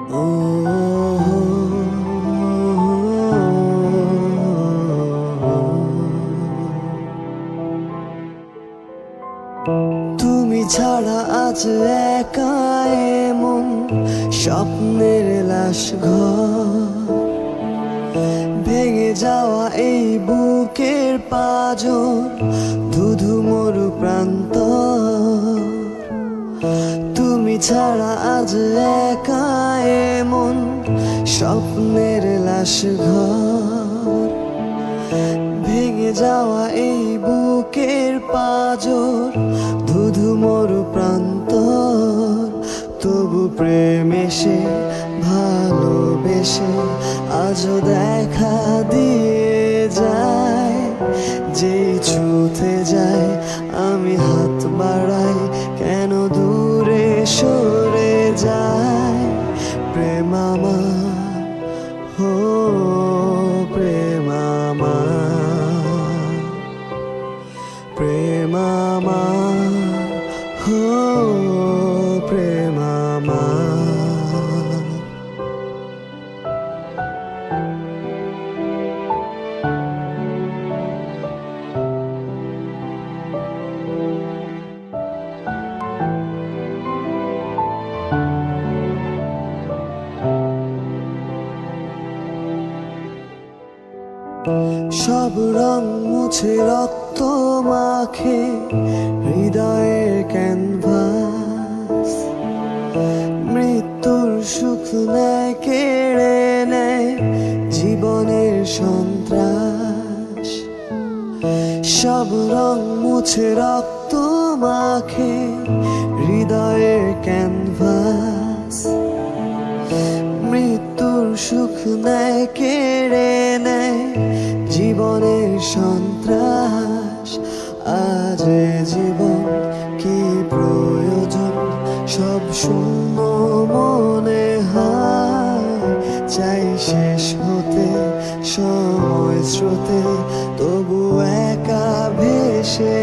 তুমি ছাড়া আজ একা এমন স্বপ্নের লাশ ঘর, ভেঙে যাওয়া এই বুকের পাঁজর, ধুধু মরু প্রান্ত। তুমি ছাড়া আজ একা এমন স্বপ্নের লাশ ঘর, ভেঙে যাওয়া এই বুকের পাঁজর, ধুধু মরু প্রান্তর। তবু প্রেম এসে ভালোবেসে আজও দেখা দিয়ে যায়। যেই ছুঁতে যায় আমি হাত বাড়াই, কেন দূরে সরে যায় প্রেম আমার, হো প্রেম আমার, প্রেম আমার, হো প্রেম আমার। সব রং মুছে রক্ত মাখে হৃদয়ের ক্যানভাস, মৃত্যুর সুখ নেয় কেড়ে নেয় জীবনের সন্ত্রাস। সব রং মুছে রক্ত মাখে হৃদয়ের ক্যানভাস, মৃত্যুর সুখ নেয় কেড়ে নেয় জীবনের সন্ত্রাস। আজ জীবন কি প্রয়োজন, সব শূন্য মনে হয়। চাই শেষ হতে সময় স্রোতে, তবু একা ভেসে